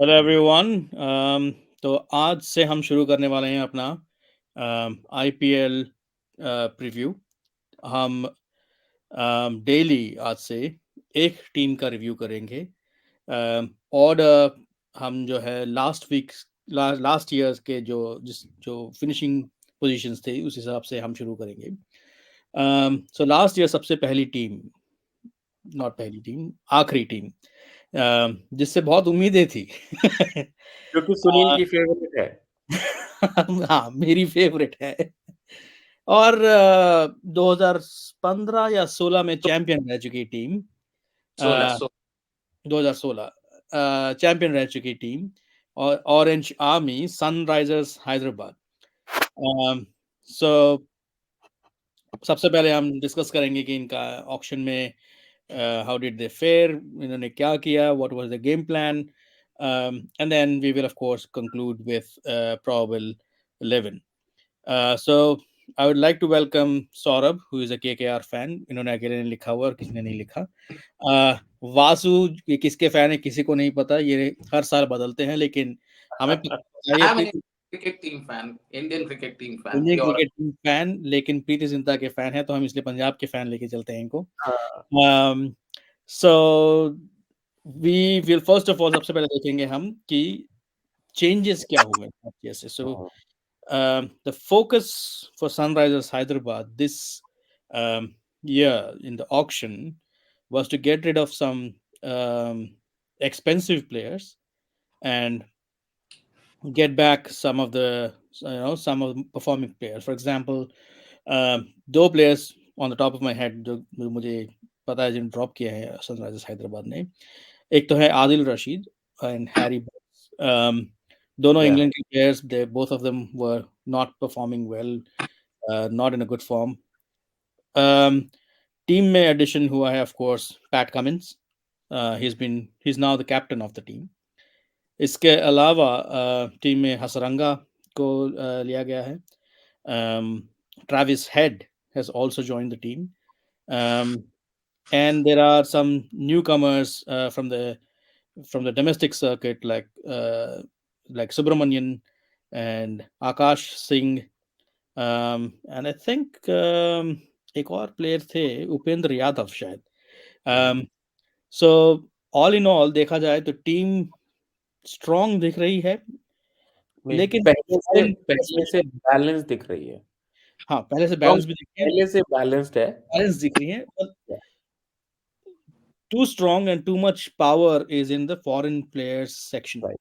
Hello everyone. तो आज से हम शुरू करने वाले हैं अपना आईपीएल प्रीव्यू। हम डेली आज से एक टीम का रिव्यू करेंगे। और हम जो है लास्ट ईयर्स के जो फिनिशिंग पोजीशंस थे उस हिसाब से हम शुरू करेंगे। सो लास्ट ईयर सबसे पहली टीम, नॉट पहली टीम, आखिरी टीम जिससे बहुत उम्मीदें थी। जो कि सुनील की फेवरेट है। हाँ, मेरी फेवरेट है। और 2015 या 16 में चैंपियन रह चुकी टीम। 16 अ, 2016 चैंपियन रह चुकी टीम और ऑरेंज आर्मी सनराइजर्स हैदराबाद। सो सबसे पहले हम डिस्कस करेंगे कि इनका ऑक्शन में हाउ डिड दे फेयर, इन्होंने क्या किया, what was the game plan, and then we will of course conclude with probable 11. So I would like to welcome Saurabh, who is a KKR fan. इन्होंने अकेले ने लिखा हुआ और किसी ने नहीं लिखा। वासु ये किसके फैन है किसी को नहीं पता, ये हर साल बदलते हैं, लेकिन हमें चाहिए I'm an Preeti cricket team fan, Indian cricket team fan, Indian pure. Cricket team fan, लेकिन प्रीति जिंटा के फैन है, तो हम इसलिए पंजाब के फैन लेके चलते हैं इनको। हाँ, so we will first of all सबसे पहले देखेंगे हम कि चेंजेस क्या हुए जैसे। सो the focus for Sunrisers Hyderabad this year in the auction was to get rid of some um, expensive players and get back some of the some of the performing players. For example, दो players on the top of my head जो मुझे पता है जिन्हें drop किया है Sunrisers Hyderabad ने, एक तो है Adil Rashid and Harry Burns. दोनों yeah. इंग्लैंड के players, they both of them were not performing well, not in a good form. Team में एडिशन हुआ है of course PAT Cummins, he is now the captain of the team. इसके अलावा team में हसरंगा को लिया गया है। Travis head has also joined the team. And there are some newcomers from the domestic circuit like Subramanian and Akash Singh, and I think एक और player थे उपेंद्र यादव शायद। सो ऑल इन ऑल देखा जाए तो टीम स्ट्रॉन्ग दिख रही है, लेकिन पहले से बैलेंस दिख रही है। हाँ, पहले से Strong बैलेंस भी दिख रही है, पहले से बैलेंस्ड है। बैलेंस दिख रही है, but Yeah. too strong and too much power is in the foreign players section, Right.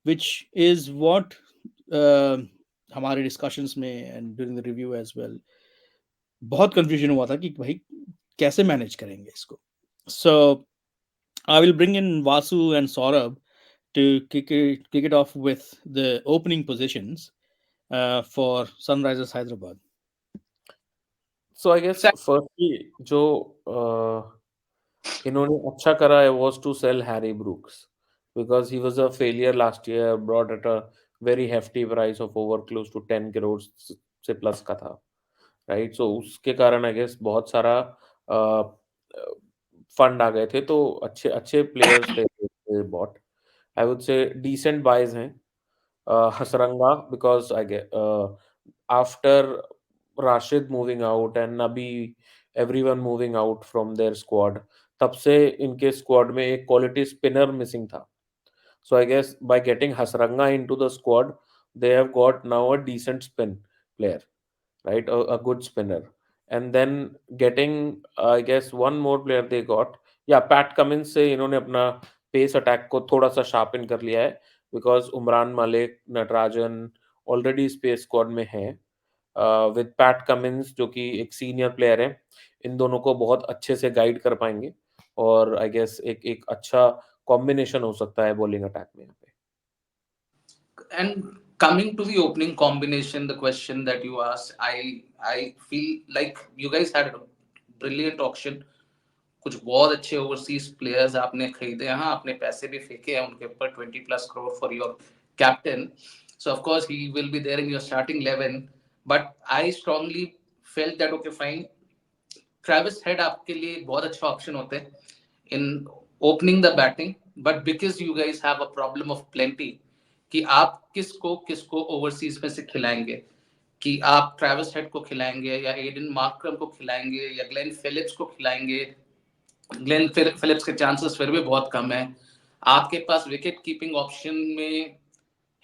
which is what uh, हमारे डिस्कशंस में and during the review as well बहुत कंफ्यूजन हुआ था कि भाई कैसे मैनेज करेंगे इसको। So I will bring in Vasu and Saurabh to kick it off with the opening positions for Sunrisers Hyderabad. So I guess firstly जो इन्होंने अच्छा करा है was to sell Harry Brooks because he was a failure last year, brought at a very hefty price of over close to 10 crores से plus का था, right. सो उसके कारण आई गेस बहुत सारा फंड आ गए थे, तो अच्छे अच्छे प्लेयर्स थे bought. I would say decent buys हैं। Hasaranga because I get after Rashid moving out and अभी everyone moving out from there squad, तब से इनके स्क्वाड में एक क्वालिटी स्पिनर मिसिंग था। So I guess by getting Hasranga into the squad, they have got now a decent spin player, right? A good spinner. And then getting, I guess, one more player they got. Yeah, Pat Cummins से इन्होंने अपना pace attack को थोड़ा सा sharpen कर लिया है, because Umran Malik, Natarajan already space squad में है। विद पैट कमिंस जो कि एक सीनियर प्लेयर है, इन दोनों को बहुत अच्छे से गाइड कर पाएंगे और आई गेस एक एक अच्छा कॉम्बिनेशन हो सकता है बॉलिंग अटैक में यहाँ पे। And coming to the opening combination, the question that you asked, I feel like you guys had a brilliant auction. कुछ बहुत अच्छे ओवरसीज प्लेयर्स आपने खरीदे, हाँ आपने पैसे भी फेंके हैं उनके ऊपर, 20+ crore for your captain. So of course he will be there in your starting 11, but I strongly felt that okay fine, Travis head आपके लिए बहुत अच्छा ऑप्शन होते हैं इन opening the batting. But because you guys have a problem of plenty कि आप किसको किसको ओवरसीज में से खिलाएंगे, कि आप ट्रेविस हेड को खिलाएंगे या एडन मार्करम को खिलाएंगे या ग्लेन फिलिप्स को खिलाएंगे। ग्लेन फिलिप्स के चांसेस फिर भी बहुत कम है। आपके पास विकेट कीपिंग ऑप्शन में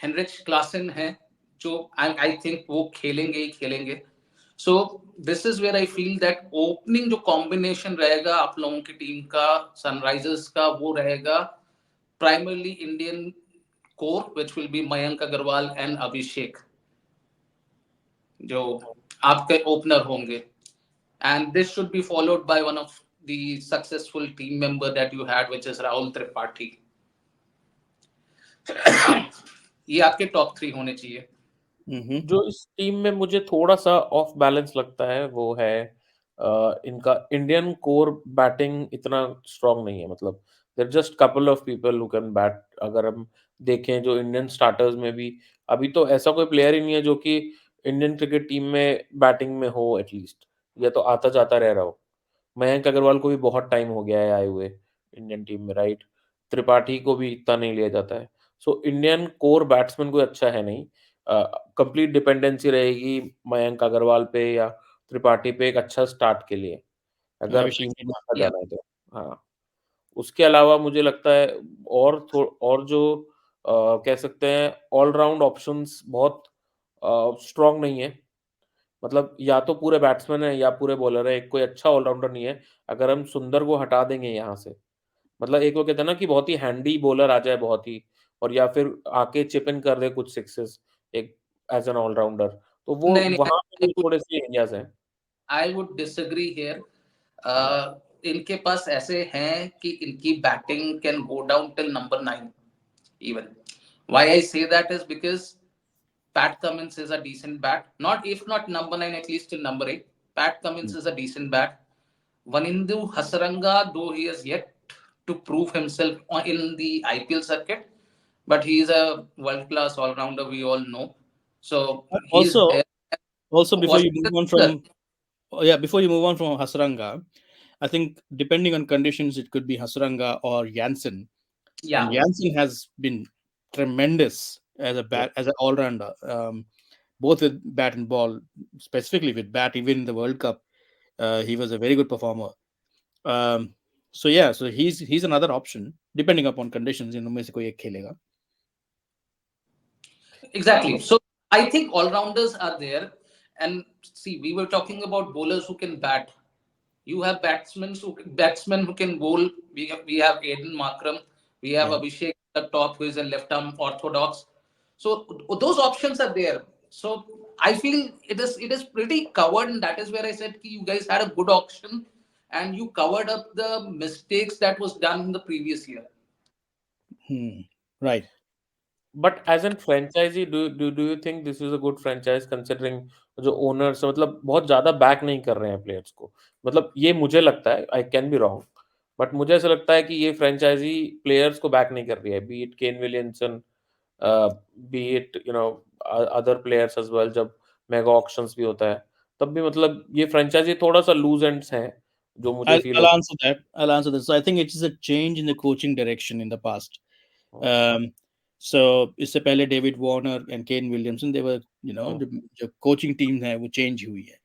हेनरिच क्लासन है, जो आई थिंक वो खेलेंगे ही खेलेंगे। So this is where I feel that opening जो कॉम्बिनेशन रहेगा आप लोगों की टीम का, सनराइजर्स का, वो रहेगा primarily Indian core which will be Mayank Agarwal and Abhishek, जो आपके ओपनर होंगे। And this should be followed by one of the successful team member that you had, which is Rahul Tripathi. ये आपके टॉप 3 होने चाहिए। जो इस टीम में मुझे थोड़ा सा ऑफ बैलेंस लगता है वो है इनका इंडियन कोर बैटिंग इतना स्ट्रांग नहीं है। मतलब there just couple of people who can bat. अगर हम देखें जो इंडियन स्टार्टर्स में भी अभी तो ऐसा कोई प्लेयर ही नहीं है जो कि इंडियन क्रिकेट टीम में बैटिंग में हो एटलीस्ट, या तो आता जाता रह रहा हो। मयंक अग्रवाल को भी बहुत टाइम हो गया है आए हुए इंडियन टीम में, राइट। त्रिपाठी को भी इतना नहीं लिया जाता है। सो इंडियन कोर बैट्समैन कोई अच्छा है नहीं। कंप्लीट डिपेंडेंसी रहेगी मयंक अग्रवाल पे या त्रिपाठी पे एक अच्छा स्टार्ट के लिए, अगर टीम को अच्छा या जाना है तो। हाँ, उसके अलावा मुझे लगता है और जो कह सकते हैं ऑलराउंड ऑप्शंस बहुत स्ट्रांग नहीं है। मतलब या तो पूरे बैट्समैन है या पूरे बॉलर है, एक कोई अच्छा ऑलराउंडर नहीं है। अगर हम सुंदर को हटा देंगे यहाँ से, मतलब एक वो कहते हैं ना कि बहुत ही हैंडी बॉलर आ जाए बहुत ही, और या फिर आके चिप इन कर दे कुछ सिक्सेस एक एज एन ऑलराउंडर, तो वो नहीं नहीं, वहां पे थोड़े से एरियाज हैं। I would disagree here. हाँ, इनके पास ऐसे हैं कि इनकी batting can go down till number 9 even. Why I say that is because Pat Cummins is a decent bat. Not if not number 9, at least till number 8. Pat Cummins is a decent bat. Vanindu Hasaranga, though he has yet to prove himself in the IPL circuit, but he is a world class all rounder, we all know. So he is Also, there. also before you Washington move on Sunder. from yeah, before you move on from Hasranga, I think depending on conditions, it could be Hasranga or Janssen. And Yeah. Janssen has been tremendous as a yeah. bat, as an all rounder, both with bat and ball, specifically with bat. Even in the World Cup, he was a very good performer. Um, so yeah, so he's another option depending upon conditions. इनमें से कोई एक खेलेगा. Exactly. So I think all rounders are there. And see, we were talking about bowlers who can bat. You have batsmen who can bowl. We have Aiden Markram. We have Yeah. Abhishek at the top, who is a left arm orthodox. So those options are there. So I feel it is pretty covered, and that is where I said you guys had a good auction, and you covered up the mistakes that was done in the previous year. Right. But as a franchise do you think this is a good franchise considering जो owners मतलब बहुत ज्यादा back नहीं कर रहे हैं players को। मतलब ये मुझे लगता है, I can be wrong, but मुझे ऐसा लगता है कि ये फ्रेंचाइजी प्लेयर्स को बैक नहीं कर रही है, be it Kane Williamson, be it you know other players as well. जब मेगा ऑक्शंस भी होता है तब भी मतलब ये फ्रेंचाइजी थोड़ा सा लूज एंड्स है, जो मुझे I'll, फील I'll होता answer that. I'll answer this. So I think it is a change in the coaching direction in the past. है। Um, so इससे पहले David Warner and Kane Williamson they were जो coaching team है वो change हुई है.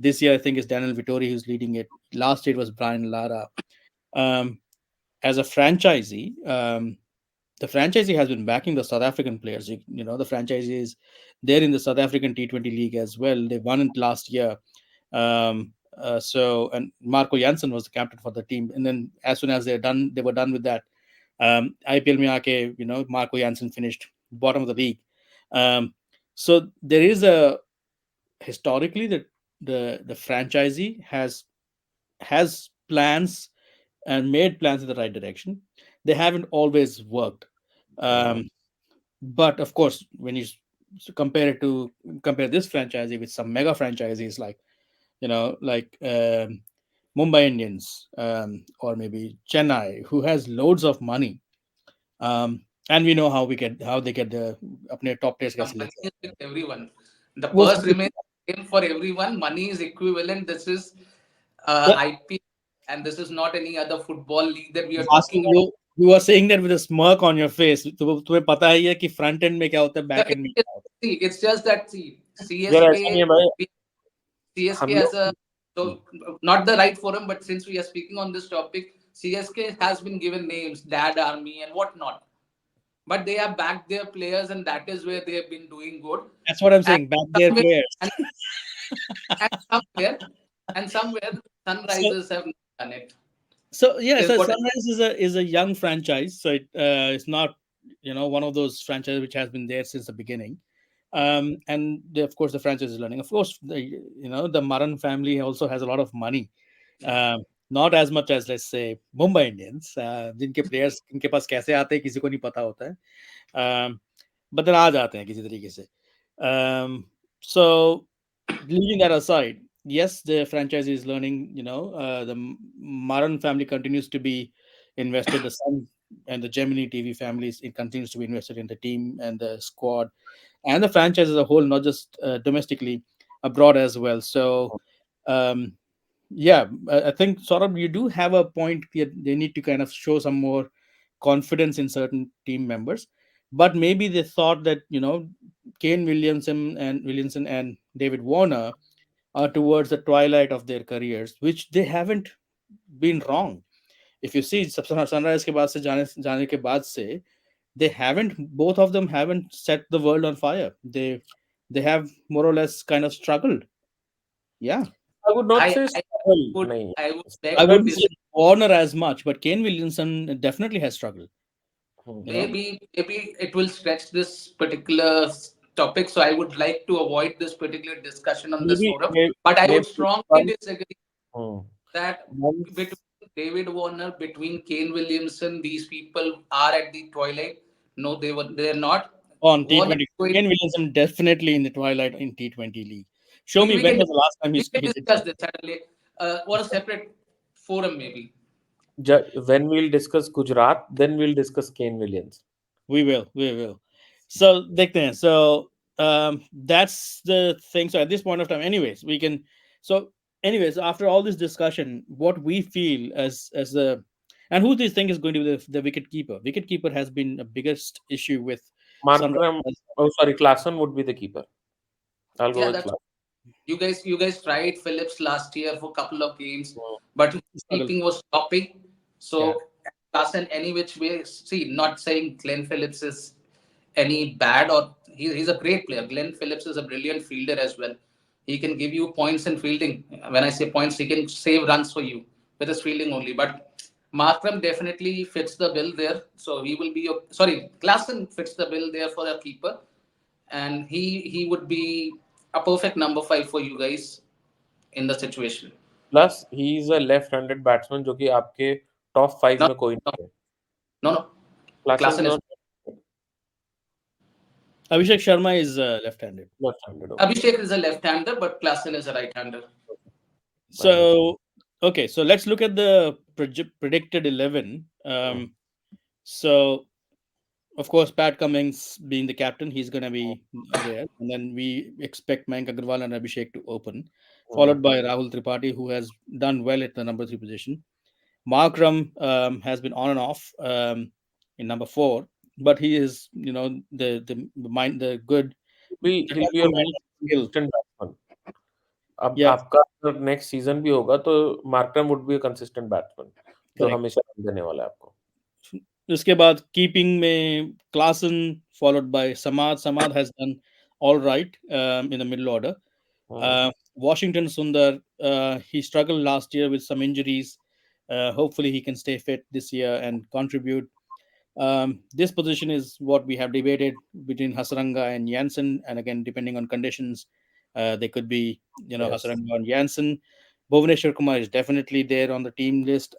This year I think is Daniel Vettori who is leading it. Last year was Brian Lara. As a franchisee, the franchisee has been backing the South African players. The franchisee is there in the South African T20 league as well. They won it last year. And Marco Jansen was the captain for the team. And then as soon as they were done with that. IPL में आके Marco Jansen finished bottom of the league. So there is a historically the franchisee has plans and made plans in the right direction. They haven't always worked. Um, but of course, when you compare this franchisee with some mega franchisees like Mumbai Indians, or maybe Chennai, who has loads of money. And we know how they get the अपने top players कैसे Money लेके is आते with हैं. everyone. The वो purse सब remains same for everyone. Money is equivalent. This is तो IPL, and this is not any other football league that we are बाकी talking वो about. You are saying that with a smirk on your face. तुम्हें पता ही है कि front end में क्या होता है, back end में It's, क्या होता see, it's just that, see, यार ऐसा नहीं CSK, है भाई, CSK हम as a, लोग so not the right forum, but since we are speaking on this topic, CSK has been given names, Dad Army and whatnot. But they have backed their players, and that is where they have been doing good. है. That's what I'm And saying. Back their somewhere, players. and, and somewhere, and somewhere, So Sunrisers have not done it. So yeah, Is so what Sunrise is a young franchise, so it's not one of those franchises which has been there since the beginning, and of course the franchise is learning. Of course, the Maran family also has a lot of money, not as much as let's say Mumbai Indians, जिनके players इनके पास कैसे आते हैं किसी को नहीं पता होता है, but then आ जाते हैं किसी तरीके से. So leaving that aside, yes, the franchise is learning. The Maran family continues to be invested. The Sun and the Gemini TV families, it continues to be invested in the team and the squad and the franchise as a whole, not just domestically, abroad as well. So, um, yeah, I think sort of you do have a point that they need to kind of show some more confidence in certain team members. But maybe they thought that Kane Williamson and David Warner are towards the twilight of their careers, which they haven't been wrong. If you see Sunrise के बाद से जाने के बाद से, they haven't, both of them haven't set the world on fire. They have more or less kind of struggled. Yeah, I would not I say I struggle, would नहीं I would I beg to struggle. wouldn't say disagree. Warner as much, but Kane Williamson definitely has struggled. Hmm, You know, Maybe it will stretch this particular topic, so I would like to avoid this particular discussion on this maybe forum. maybe But I would maybe strongly once, disagree hmm, that between once David Warner, between Kane Williamson, these people are at the twilight. No, they're not. on Warner, T20, Kane Williamson definitely in the twilight in T20 league. Show we, me we when can was the last time we can he did discuss something. this suddenly, or a separate forum maybe. when we'll discuss Gujarat, then we'll discuss Kane Williams. We will. So, देखते हैं. So, that's the thing. So, at this point of time, anyways, we can. So, anyways, after all this discussion, what we feel as the and who do you think is going to be the wicket keeper? Wicket keeper has been the biggest issue with Markram, Sunrise. oh sorry, Klassen would be the keeper. I'll go Yeah, with that's Klassen. you guys tried Phillips last year for a couple of games, Hmm, but Struggle. keeping was stopping. Yeah, So Klassen any which way. See, not saying Glenn Phillips is any bad or he's a great player. Glenn Phillips is a brilliant fielder as well. He can give you points in fielding. When I say points, he can save runs for you with his fielding only. But Markram definitely fits the bill there. So he will be your sorry, Klassen fits the bill there for a keeper, and he would be a perfect number 5 for you guys in the situation. Plus, he is a left-handed batsman जो कि आपके top 5 No, में कोई no, नहीं है. no. Klassen is Klassen is not Abhishek Sharma is left-handed. left-handed. Okay. Abhishek is a left-hander, but Klassen is a right-hander. My mistake. So, okay, so let's look at the predicted 11. So, of course, Pat Cummins being the captain, he's going to be there. And then we expect Mayank Agarwal and Abhishek to open, Hmm. followed by Rahul Tripathi, who has done well at the number 3 position. Markram has been on and off in number 4, but he is, the good He'll be your most skill. consistent batsman. अब Yeah, आपका अगर next season भी होगा तो Markram would be a consistent batsman जो correct. हमेशा run देने वाला है आपको. उसके बाद कीपिंग में Klaasen followed by Samad has done all right in the middle order. Hmm. Washington Sundar, he struggled last year with some injuries. Hopefully he can stay fit this year and contribute. This position is what we have debated between Hasaranga and Janssen, and again, depending on conditions, they could be, Yes. Hasaranga and Janssen. Bhuvneshwar Kumar is definitely there on the team list.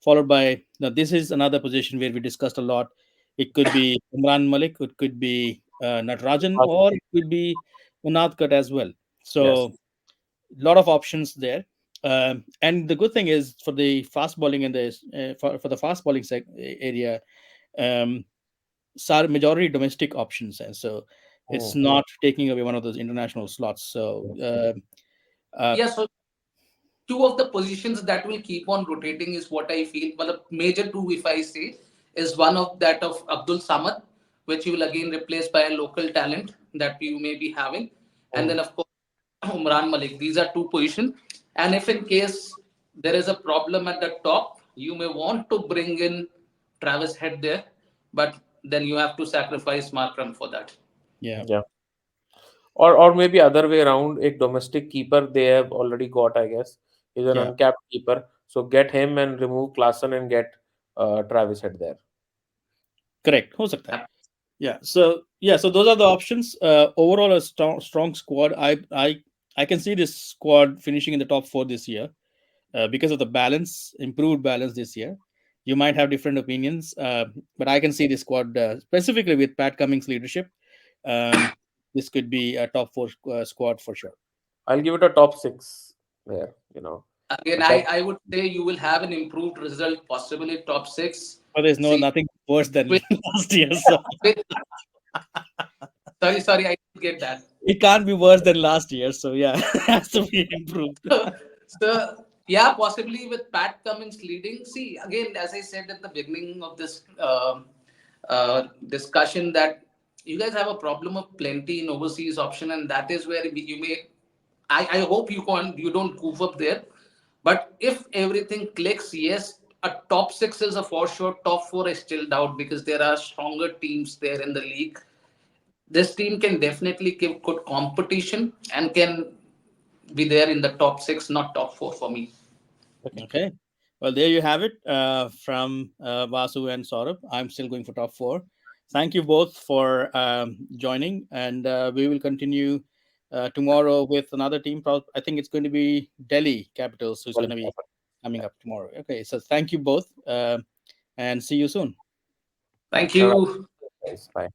Followed by, now this is another position where we discussed a lot. It could be Imran Malik, it could be Natarajan, or it could be Unadkat as well. Yes. So, a lot of options there. And the good thing is for the fast bowling and the for the fast bowling area, um, majority domestic options, and so it's Hmm. not taking away one of those international slots. So, uh, Yeah, so two of the positions that will keep on rotating is what I feel. Well, the major two, if I say, is one of that of Abdul Samad, which you will again replace by a local talent that you may be having. And then, Mm. of course, Umran Malik. These are two positions. And if in case there is a problem at the top, you may want to bring in Travis Head there, but then you have to sacrifice Markram for that. Yeah. Yeah. Or maybe other way around, a domestic keeper they have already got, I guess. He's an Yeah. uncapped keeper. So get him and remove Klassen and get Travis Head there. Correct. हो सकता है. Yeah. So those are the options. Overall, a strong squad. I can see this squad finishing in the top four this year because of the improved balance this year. You might have different opinions, but I can see this squad specifically with Pat Cummins' leadership. Um, this could be a top four squad for sure. I'll give it a top six there, Again, A top I would say you will have an improved result, possibly top six. But there's See, nothing worse than with, last year. So with sorry, I didn't get that. it can't be worse than last year. So yeah, it has to be improved. So yeah, possibly with Pat Cummins leading. See, again, as I said at the beginning of this discussion, that you guys have a problem of plenty in overseas option, and that is where you may. I hope you don't goof up there, but if everything clicks, yes, a top six is a for sure. Top four is still doubt because there are stronger teams there in the league. This team can definitely give good competition and can be there in the top six, not top four for me. Okay. Okay. Well, there you have it from Vasu and Saurabh. I'm still going for top four. Thank you both for joining, and we will continue tomorrow with another team. I think it's going to be Delhi Capitals who's Well, going to be coming up tomorrow. Okay, so thank you both, and see you soon. Thank all right, you. guys. Bye.